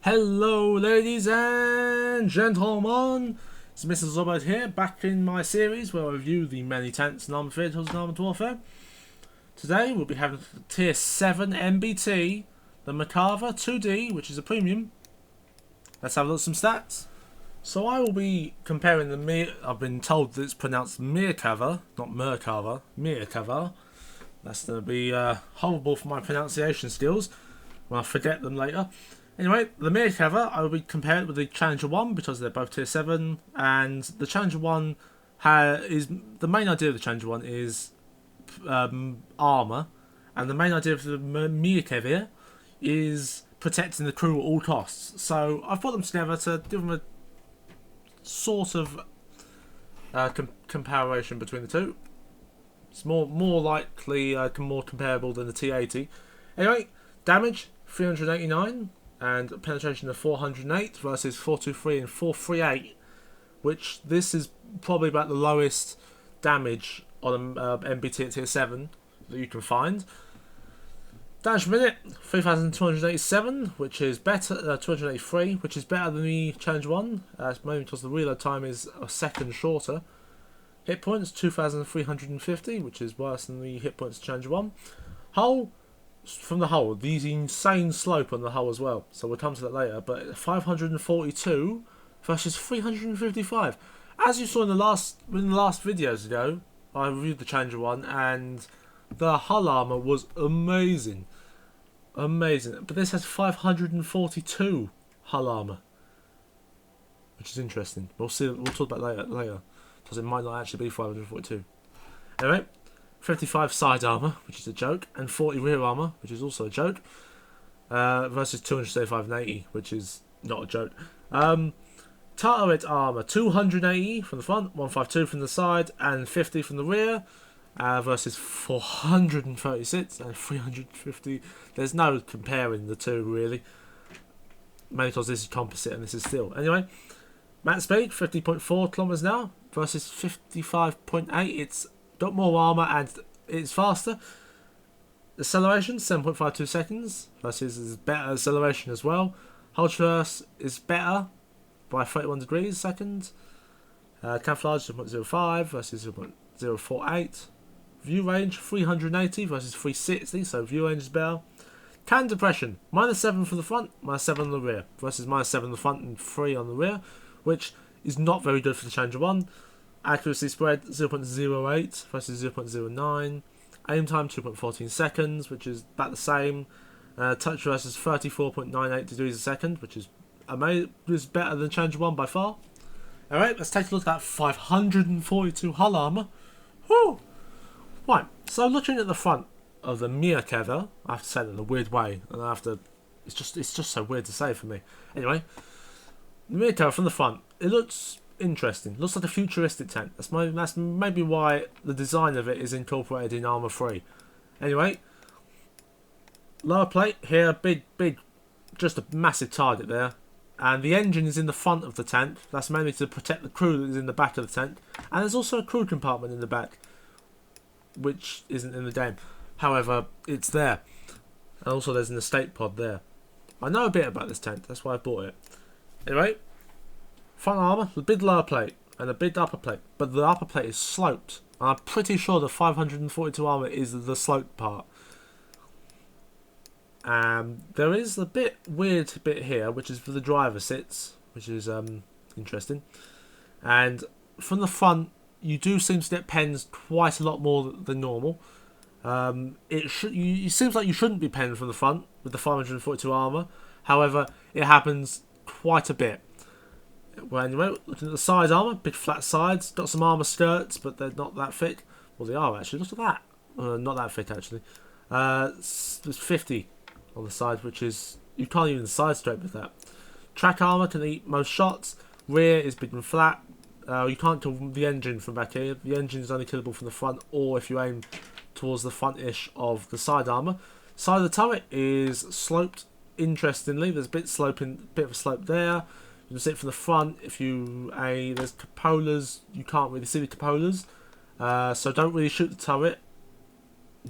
Hello ladies and gentlemen, it's Mr. Zobbert here, back in my series where I review the many tanks and armoured vehicles in Armoured Warfare. Today we'll be having the Tier 7 MBT, the Merkava 2D, which is a premium. Let's have a look at some stats. So I will be comparing I've been told that it's pronounced Merkava, not Merkava, Merkava. That's going to be horrible for my pronunciation skills when I forget them later. Anyway, the Merkava, I will be compared with the Challenger 1 because they're both Tier 7, and the Challenger 1 is the main idea of the Challenger 1 is armour, and the main idea of the Merkava is protecting the crew at all costs. So I've put them together to give them a sort of comparison between the two. It's more likely, more comparable than the T80. Anyway, damage 389. And penetration of 408 versus 423 and 438, which this is probably about the lowest damage on an MBT at tier 7 that you can find. Damage per minute 3,287, which is better. 283, which is better than the Challenge 1, mainly because the reload time is a second shorter. Hit points 2,350, which is worse than the hit points Challenge 1. Hull. From the hull, these insane slope on the hull as well, so we'll come to that later, but 542 versus 355. As you saw in the last videos ago, I reviewed the Challenger 1 and the hull armour was amazing. But this has 542 hull armour, which is interesting. We'll talk about later, because it might not actually be 542. Anyway, 55 side armour, which is a joke, and 40 rear armour, which is also a joke, versus 235 and 80, which is not a joke. Turret armour, 280 from the front, 152 from the side, and 50 from the rear, versus 436 and 350. There's no comparing the two, really, mainly because this is composite and this is steel. Anyway, max speed, 50.4 kilometers an hour, versus 55.8. It's got more armour and it's faster. Acceleration 7.52 seconds versus is better acceleration as well. Hull traverse is better by 31 degrees a second. Camouflage 0.05 versus 0.048. View range 380 versus 360, so view range is better. Cannon depression -7 for the front, -7 on the rear versus -7 on the front and 3 on the rear, which is not very good for the Challenger 1. Accuracy spread 0.08 versus 0.09. Aim time 2.14 seconds, which is about the same. Touch versus 34.98 degrees a second, which is better than Challenger 1 by far. Alright, let's take a look at that 542 hull armour. Whew! Right, so looking at the front of the Merkava, I have to say that in a weird way, and it's just so weird to say for me. Anyway, the Merkava from the front, it looks interesting. Looks like a futuristic tank. That's maybe why the design of it is incorporated in Armour 3. Anyway, lower plate here, big, just a massive target there. And the engine is in the front of the tank. That's mainly to protect the crew that is in the back of the tank. And there's also a crew compartment in the back, which isn't in the game. However, it's there. And also there's an escape pod there. I know a bit about this tank, that's why I bought it. Anyway, front armour, the big lower plate and a big upper plate, but the upper plate is sloped. And I'm pretty sure the 542 armour is the sloped part. There is a weird bit here, which is for the driver sits, which is interesting. And from the front, you do seem to get pens quite a lot more than normal. It seems like you shouldn't be penned from the front with the 542 armour. However, it happens quite a bit. Well, anyway, looking at the side armour, big flat sides, got some armour skirts, but they're not that thick. Well, they are actually. Look at that. Not that thick actually. There's 50 on the side, which is you can't even side straight with that. Track armour can eat most shots. Rear is big and flat. You can't kill the engine from back here. The engine is only killable from the front, or if you aim towards the front-ish of the side armour. Side of the turret is sloped. Interestingly, there's a bit of a slope there. You can see it from the front. If you there's cupolas, you can't really see the cupolas, so don't really shoot the turret.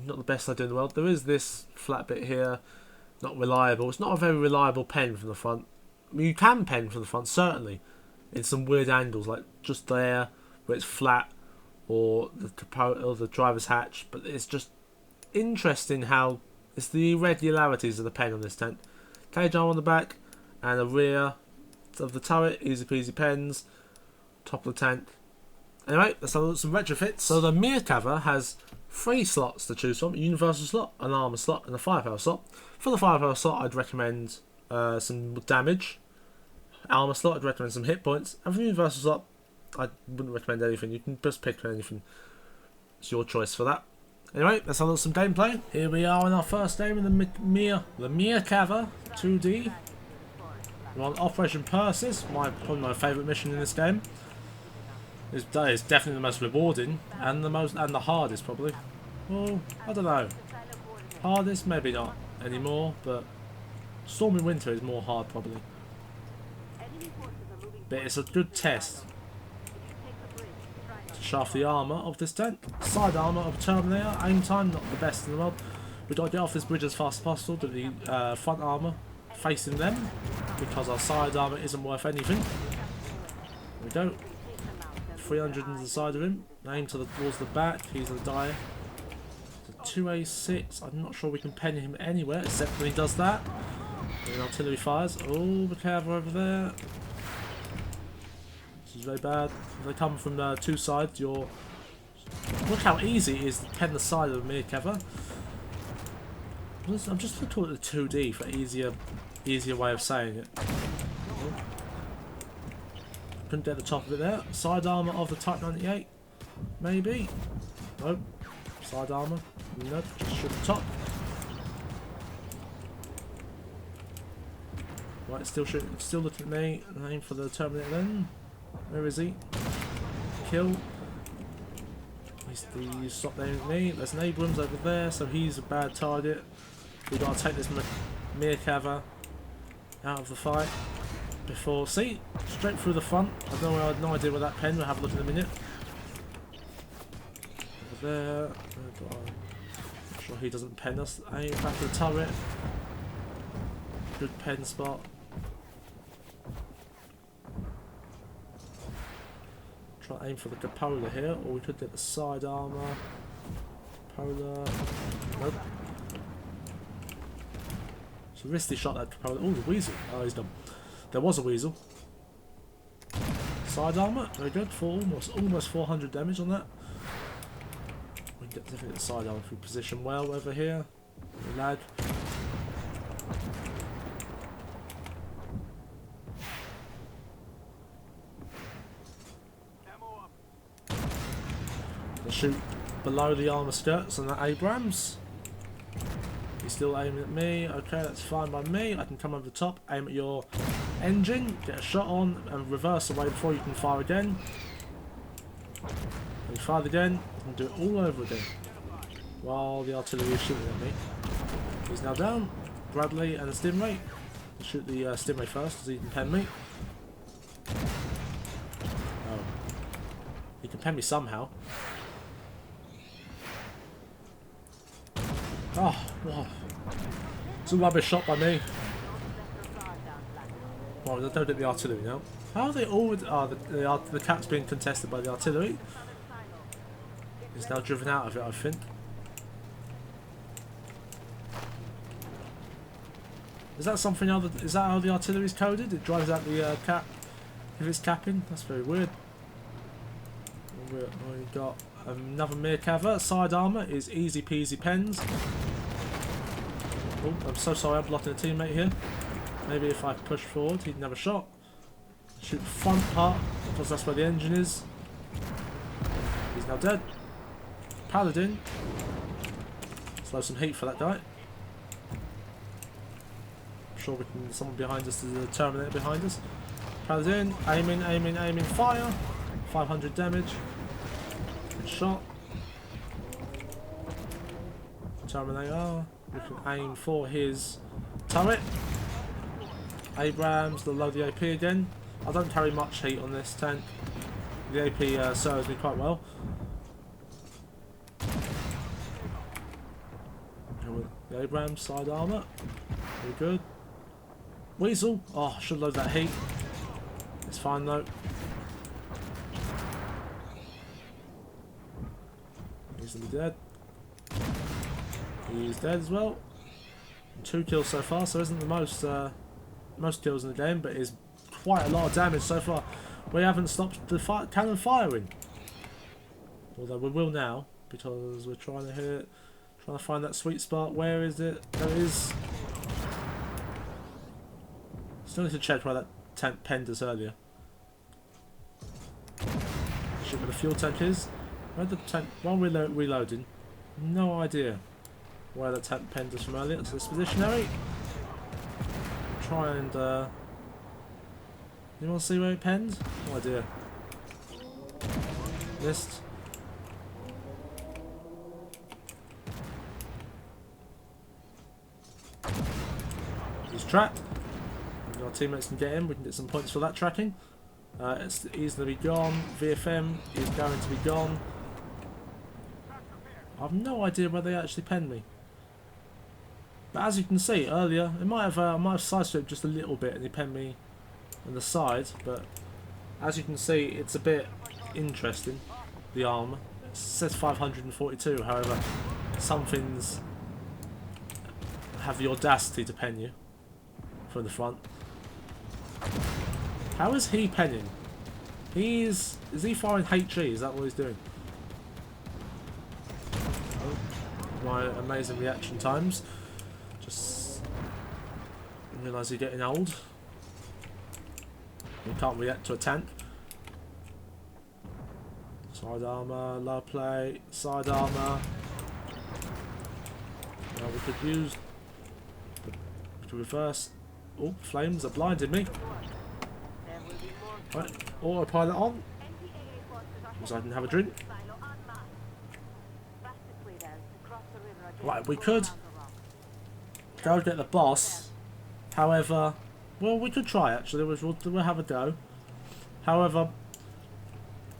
Not the best idea in the world. There is this flat bit here, not reliable. It's not a very reliable pen from the front. you can pen from the front, certainly, in some weird angles, like just there where it's flat, or the driver's hatch. But it's just interesting how it's the irregularities of the pen on this tank. Cage arm on the back and the rear of the turret, easy peasy pens. Top of the tank. Anyway, let's have some retrofits. So the Merkava has 3 slots to choose from: a universal slot, an armor slot, and a firepower slot. For the firepower slot, I'd recommend some damage. Armor slot, I'd recommend some hit points. And for the universal slot, I wouldn't recommend anything. You can just pick anything. It's your choice for that. Anyway, let's have some gameplay. Here we are in our first game in the Merkava 2D. We're on Operation Persis, probably my favourite mission in this game. This day is definitely the most rewarding and the hardest probably. Well, I don't know. Hardest, maybe not anymore, but Stormy Winter is more hard probably. But it's a good test to shaft the armour of this tank. Side armour of Terminator, aim time not the best in the world. We've got to get off this bridge as fast as possible to the front armour facing them, because our side armour isn't worth anything. There we go. 300 into the side of him. Aim towards the back. He's gonna die. So 2A6. I'm not sure we can pen him anywhere except when he does that. And artillery fires. Oh, the Merkava over there. This is very bad. If they come from 2 sides, you're... Look how easy it is to pen the side of the Merkava. I'm just going to call it the 2D for easier way of saying it. Couldn't get the top of it there. Side armour of the Type 98. Maybe. Nope. Side armour. Nope. Just shoot the top. Right, still shooting. Still looking at me. Aim for the Terminator then. Where is he? Kill. He's stopped aiming at me. There's an Abrams over there, so he's a bad target. We've got to take this Merkava out of the fight before... See? Straight through the front. I had no idea where that pen. We'll have a look in a minute. Over there. I'm sure he doesn't pen us. Aim back to the turret. Good pen spot. Try to aim for the cupola here, or we could get the side armour. Cupola. Nope. So risky shot that cupola. Oh, the weasel. Oh, he's done. There was a weasel. Side armour, very good. For almost 400 damage on that. We can definitely get the side armour if we position well over here. Lag. Shoot below the armour skirts on that Abrams. He's still aiming at me. Okay, that's fine by me. I can come over the top, aim at your engine, get a shot on, and reverse away before you can fire again. And fire again, and do it all over again. While the artillery is shooting at me. He's now down. Bradley and the Stingray. I'll shoot the Stingray first, because he can pen me. Oh. He can pen me somehow. Oh, wow. It's a rubbish shot by me. Well, they don't get the artillery now. How are they all... the cap's being contested by the artillery. He's now driven out of it, I think. Is that something other... Is that how the artillery's coded? It drives out the cap if it's capping? That's very weird. We've got another Merkava. Side armour is easy peasy pens. Oh, I'm so sorry, I'm blocking a teammate here. Maybe if I push forward, he'd never shot. Shoot the front part, because that's where the engine is. He's now dead. Paladin. Slow some heat for that guy. I'm sure we can... Someone behind us, there's a Terminator behind us. Paladin, aiming, fire. 500 damage. Good shot. Terminator. We can aim for his turret. Abrams, they'll load the AP again. I don't carry much heat on this tank. The AP serves me quite well. The Abrams side armour. Very good. Weasel. Oh, I should load that heat. It's fine though. Easily dead. He's dead as well. 2 kills so far, so isn't the most kills in the game, but is quite a lot of damage so far. We haven't stopped the cannon firing. Although we will now, because we're trying to find that sweet spot. Where is it? There it is. Still need to check where that tank penned us earlier. Check where the fuel tank is. Where the tank? While we're reloading, no idea where the tank penned us from earlier. It's dispositionary. Try and you want to see where it penned? No idea. List. He's tracked. Our teammates can get in. We can get some points for that tracking. It's easily gone. VFM is going to be gone. I have no idea where they actually penned me. But as you can see earlier, it might have sidestepped just a little bit and he penned me on the side. But as you can see, it's a bit interesting. The armor. It says 542. However, some things have the audacity to pen you from the front. How is he penning? Is he firing HE? Is that what he's doing? Oh, my amazing reaction times. Just realise you're getting old. You can't react to a tank. Side armour, low plate, side armour. Now we could use to reverse. Oh, flames are blinding me. Right, autopilot on. Because I didn't have a drink. Right, we could go get the boss. However, well, we could try actually. We'll have a go. However,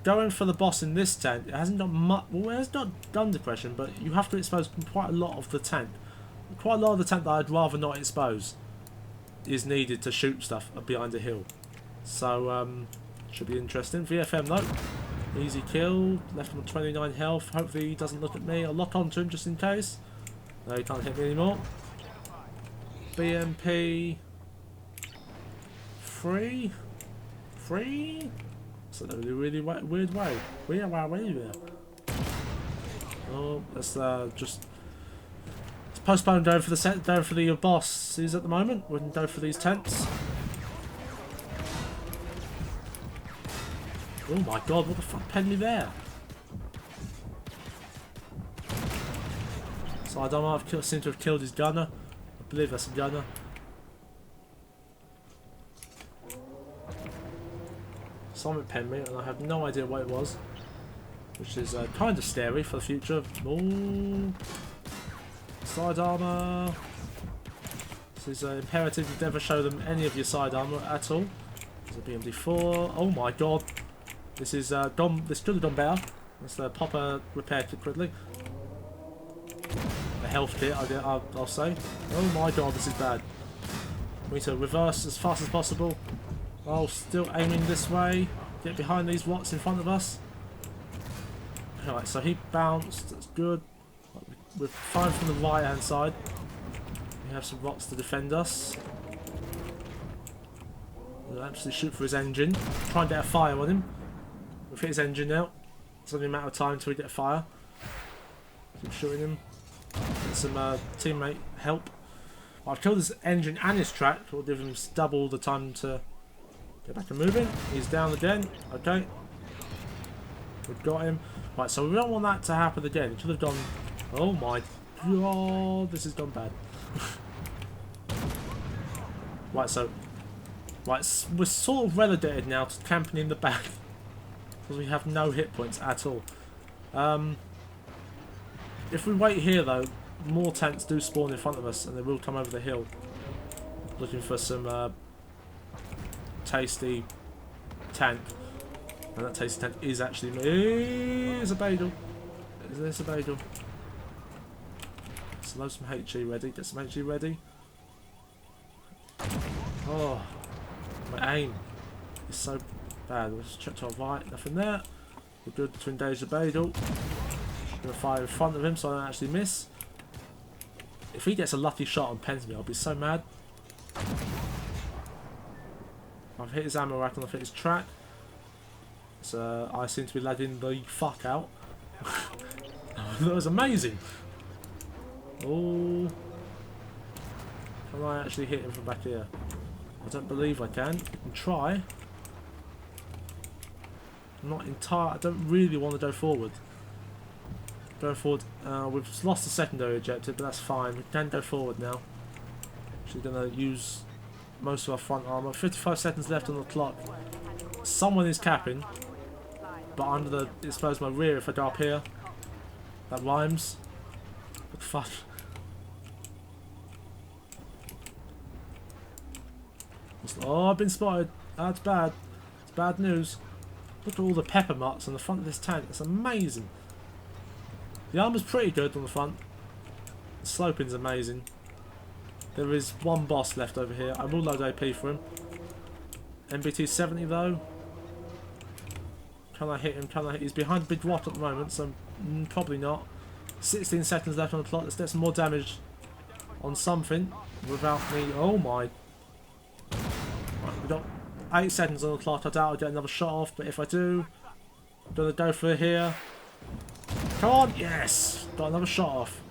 going for the boss in this tank, it hasn't done much. Well, it has not done depression, but you have to expose quite a lot of the tank. Quite a lot of the tank that I'd rather not expose is needed to shoot stuff behind a hill. So, should be interesting. VFM though, easy kill. Left him on 29 health. Hopefully he doesn't look at me. I'll lock onto him just in case. No, he can't hit me anymore. BMP 3. So that really weird way. Weird way. Oh, let's just postpone going for the bosses at the moment. We can go for these tents. Oh my god, what the fuck penned me there? So I don't know, I seem to have killed his gunner. I believe that's a gunner. Someone penned me and I have no idea what it was. Which is kind of scary for the future. Ooh. Side armour. This is imperative you never show them any of your side armour at all. There's a BMD4. Oh my god. This is this could have done better. Let's pop a repair kit quickly. A health kit, I'll say. Oh my god, this is bad. We need to reverse as fast as possible. Oh, still aiming this way. Get behind these rots in front of us. Alright, so he bounced. That's good. We're fine from the right hand side. We have some rots to defend us. We'll actually shoot for his engine. Try and get a fire on him. We'll hit his engine out. It's only a matter of time until we get a fire. Keep shooting him. Get some teammate help. I've killed his engine and his track. We'll give him double the time to get back and moving. He's down again. Okay. We've got him. Right, so we don't want that to happen again. It should have gone... Oh my god, this has gone bad. Right, so... Right, we're sort of relegated now to camping in the back. Because we have no hit points at all. If we wait here though, more tanks do spawn in front of us and they will come over the hill. Looking for some tasty tank. And that tasty tank is actually... Is a bagel. Is this a bagel? So load some HE ready. Get some HE ready. Oh, my aim is so bad. Let's check to our right. Nothing there. We're good to engage the Badal. Gonna fire in front of him so I don't actually miss. If he gets a lucky shot and pens me, I'll be so mad. I've hit his ammo rack and I've hit his track. So I seem to be lagging the fuck out. That was amazing. Oh, can I actually hit him from back here? I don't believe I can. I can try. I'm not entirely. I don't really want to go forward. Go forward. We've lost the secondary objective, but that's fine. We can go forward now. Actually, going to use most of our front armor. 55 seconds left on the clock. Someone is capping, but I'm going to expose my rear if I go up here. That rhymes. What the fuck? Oh, I've been spotted. That's bad. It's bad news. Look at all the pepper marks on the front of this tank. It's amazing. The armor's pretty good on the front. The sloping's amazing. There is one boss left over here. I will load AP for him. MBT 70 though. Can I hit him? Can I hit? He's behind a big rock at the moment, so probably not. 16 seconds left on the clock. Let's get some more damage on something without me. Oh my. Right, we've got 8 seconds on the clock. I doubt I'll get another shot off, but if I do, I'm going to go for it here. Come on! Yes! Got another shot off.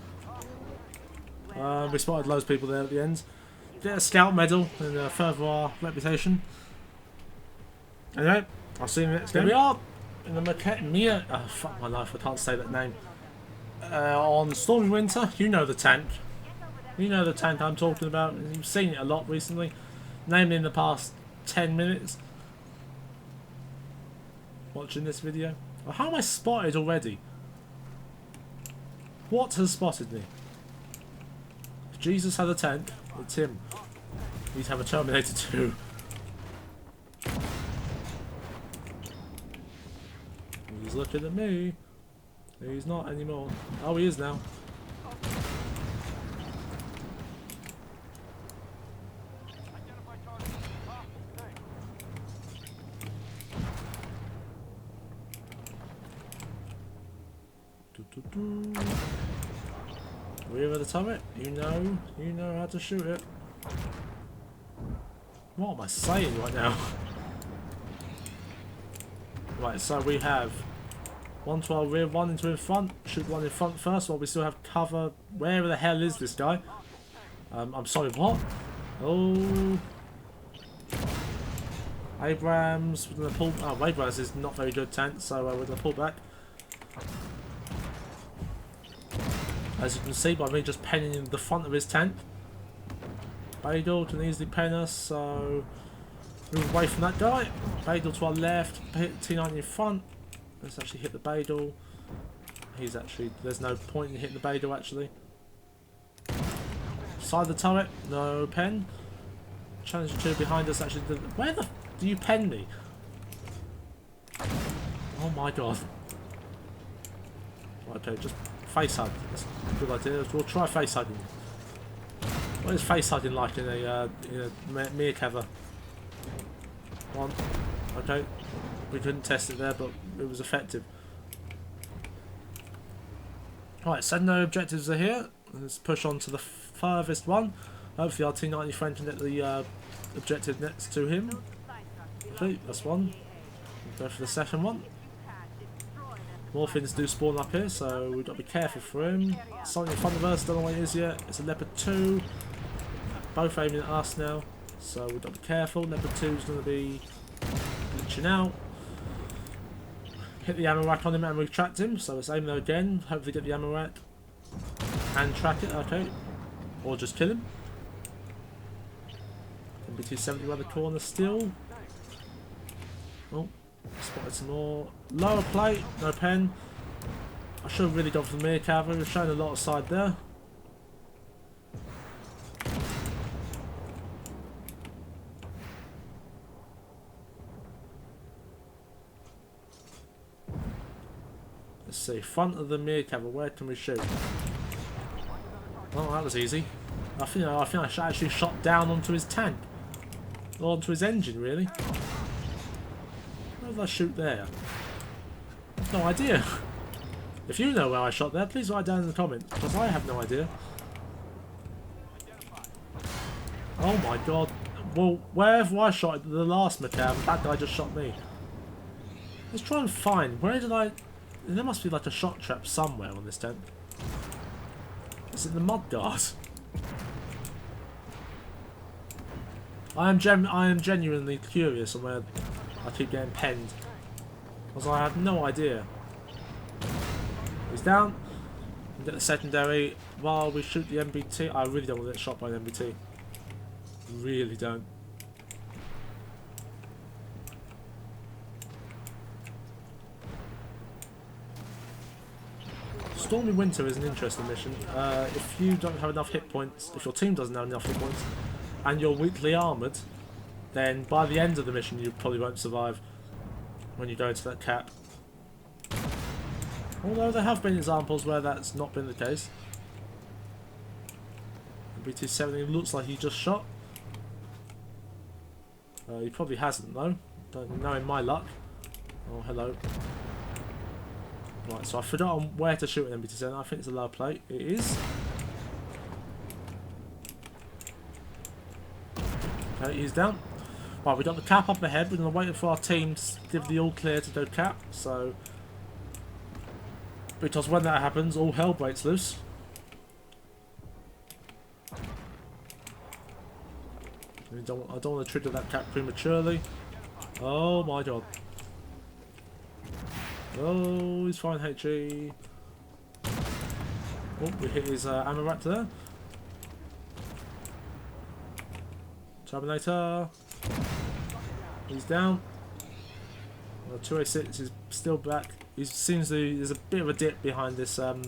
We spotted loads of people there at the end. Get a scout medal and further our reputation. Anyway, I'll see you in the next game. Here we are in the Merkava. Oh, fuck my life, I can't say that name. On Stormy Winter, you know the tank. You know the tank I'm talking about. You've seen it a lot recently. Namely in the past 10 minutes. Watching this video. Oh, how am I spotted already? What has spotted me? If Jesus had a tank, it's him. He'd have a Terminator 2. He's looking at me. He's not anymore. Oh, he is now. Rear of the turret, you know how to shoot it. What am I saying right now? Right, so we have 1 to our rear, 1 into in front. Shoot 1 in front first while we still have cover. Where the hell is this guy? I'm sorry, what? Oh. Abrams, we're going to pull. Oh, Abrams is not very good tank, so we're going to pull back. As you can see by me just penning in the front of his tank. Badal can easily pen us, so move away from that guy. Badal to our left, hit T90 in front. Let's actually hit the Badal. He's actually, there's no point in hitting the Badal actually. Side of the turret, no pen. Challenger 2 behind us actually. Where the do you pen me? Oh my god. Okay, just face hug. That's a good idea. We'll try face hugging. What is face hugging like in a Merkava? One. Okay. We couldn't test it there, but it was effective. Right, secondary objectives are here. Let's push on to the furthest one. Hopefully our T90 friend can get the objective next to him. Okay, that's one. We'll go for the second one. More things do spawn up here, so we've got to be careful for him. Something in front of us, don't know what it is yet. It's a Leopard 2. Both aiming at us now, so we've got to be careful. Leopard 2 is going to be glitching out. Hit the ammo rack on him and we've tracked him, so let's aim there again. Hopefully get the ammo rack and track it, okay. Or just kill him. MBT 70 around the corner still. Oh. Spotted some more. Lower plate, no pen. I should have really gone for the Merkava. We've shown a lot of side there. Let's see, front of the Merkava. Where can we shoot? Oh, that was easy. I think I actually shot down onto his tank. onto his engine, really. Where did I shoot there? I have no idea. If you know where I shot there, please write down in the comments, because I have no idea. Oh my god. Well, wherever I shot at the last Merkava, that guy just shot me. Let's try and find, where did I... There must be like a shot trap somewhere on this tent. Is it the mud guard? I am genuinely curious on where I keep getting penned. Because I have no idea. He's down. We get the secondary while we shoot the MBT. I really don't want to get shot by an MBT. Really don't. Stormy Winter is an interesting mission. If you don't have enough hit points, if your team doesn't have enough hit points, and you're weakly armoured, then by the end of the mission you probably won't survive when you go into that cap. Although there have been examples where that's not been the case. BT-70 looks like he just shot. He probably hasn't though. Don't know in my luck. Oh, hello. Right, so I forgot on where to shoot an MBT-7. I think it's a lower plate. It is. Okay, he's down. Right, we got the cap up ahead. We're going to wait for our team to give the all clear to go cap. So, because when that happens, all hell breaks loose. I don't want to trigger that cap prematurely. Oh my god. Oh, he's fine, HE. Oh, we hit his ammo rack there. Terminator. He's down. 286 is still back. He seems to. There's a bit of a dip behind this. What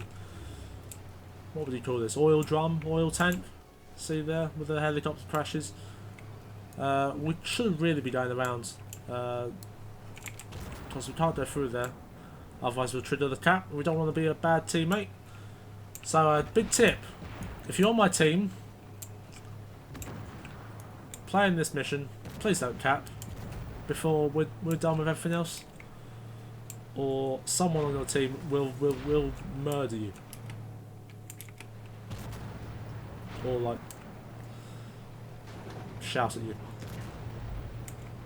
would you call this? Oil drum, oil tank. See there with the helicopter crashes. We shouldn't really be going around because we can't go through there. Otherwise, we'll trigger the cap. We don't want to be a bad teammate. So, big tip: if you're on my team, playing this mission, please don't cap before we're done with everything else, or someone on your team will murder you, or like shout at you.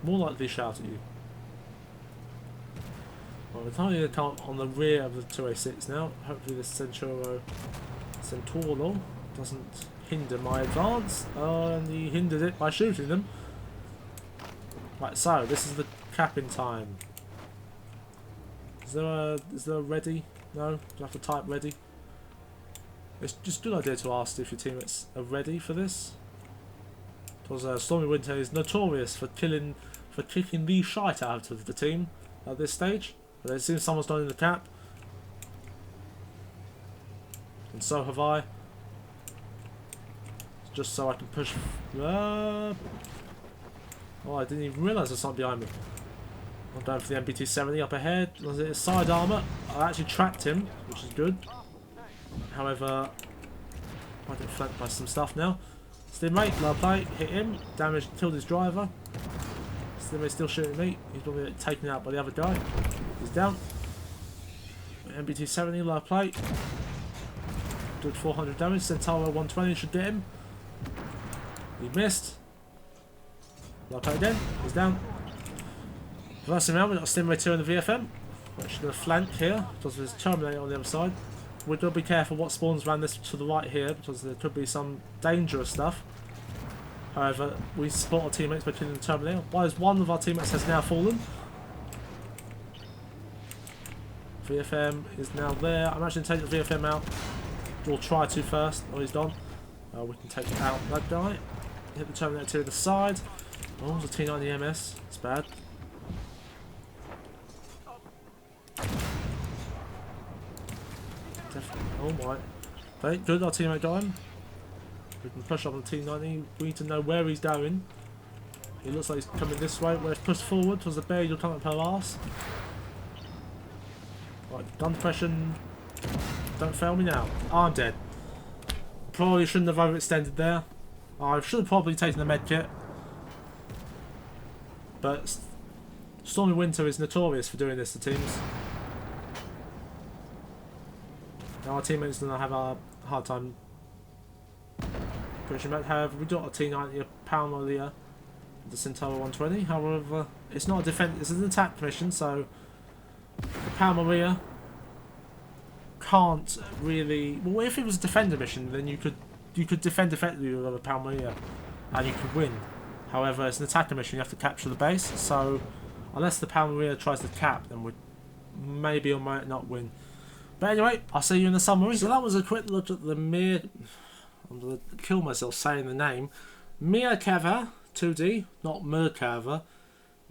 More likely shout at you. Well, we're currently going to come on the rear of the 286 now. Hopefully this Centauro doesn't hinder my advance. And he hindered it by shooting them. Right, so this is the capping time. Is there a ready? No? Do you have to type ready? It's just a good idea to ask if your teammates are ready for this. Because Stormy Winter is notorious for kicking the shite out of the team at this stage. But it seems someone's done in the cap. And so have I. Just so I can push... Oh, I didn't even realise there's something behind me. I'm going for the MBT-70 up ahead. Was it a side armour? I actually tracked him, which is good. However, I get flanked by some stuff now. Stinray, low plate, hit him. Damage, killed his driver. Stinray's still shooting me. He's probably taken out by the other guy. He's down. MBT-70, low plate. Good 400 damage. Centauro 120 should get him. He missed. Low plate again. He's down. Reversing around, we've got Stinray 2 in the VFM. We're actually going to flank here because there's a Terminator on the other side. We've got to be careful what spawns around this to the right here because there could be some dangerous stuff. However, we support our teammates by killing the Terminator. While one of our teammates has now fallen. VFM is now there. I'm actually going to take the VFM out. We'll try to first. Oh, he's gone. We can take out that guy. Hit the Terminator 2 to the side. Oh, it's a T90 MS. It's bad. Oh my. Okay, good, our teammate got him. We can push up on the T90. We need to know where he's going. He looks like he's coming this way. Where it's pushed forward towards the bear, you'll come up her ass. Right, gun depression. Don't fail me now. Oh, I'm dead. Probably shouldn't have overextended there. I should have probably taken the med kit. But Stormy Winter is notorious for doing this to teams. Now our teammates don't have a hard time pushing back. However, we got a T90, a Palmalia, the Centaur 120. However, it's not a defense; it's an attack mission, so the Palmalia can't really. Well, if it was a defender mission, then you could defend effectively with a Palmalia, and you could win. However, it's an attacker mission; you have to capture the base. So, unless the Palmaria tries to cap, then we maybe or might not win. But anyway, I'll see you in the summary. So that was a quick look at the I'm going to kill myself saying the name. Merkava 2D, not Merkava,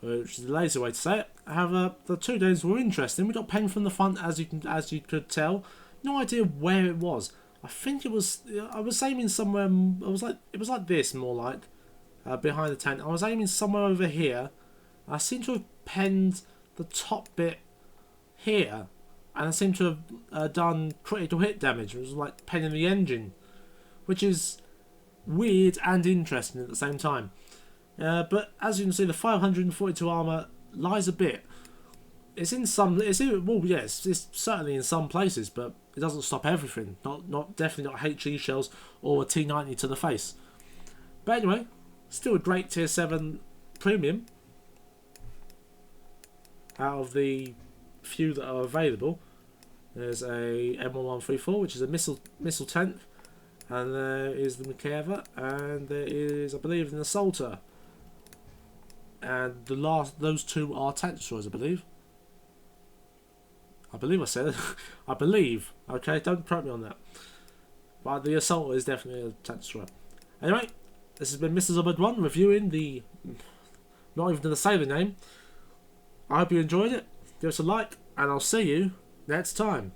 which is the lazy way to say it. However, the 2 days were interesting. We got paint from the front, as you could tell. No idea where it was. I think it was. I was aiming somewhere. It was like this, more like behind the tent. I was aiming somewhere over here. I seem to have penned the top bit here, and I seem to have done critical hit damage. It was like penning the engine, which is weird and interesting at the same time. But as you can see, the 542 armor lies a bit. It's in some. Well, yes, it's certainly in some places, but it doesn't stop everything. Definitely not HE shells or a T90 to the face. But anyway, still a great tier 7 premium out of the few that are available. There's a M1134, which is a missile tent, and there is the Merkava, and there is, I believe, an assaulter. And those two are tank destroyers, I believe. I said I believe. Okay, don't quote me on that. But the assaulter is definitely a tank destroyer. Anyway, this has been Mr. Zubbard1 reviewing the. Not even going to say the name. I hope you enjoyed it. Give us a like, and I'll see you next time.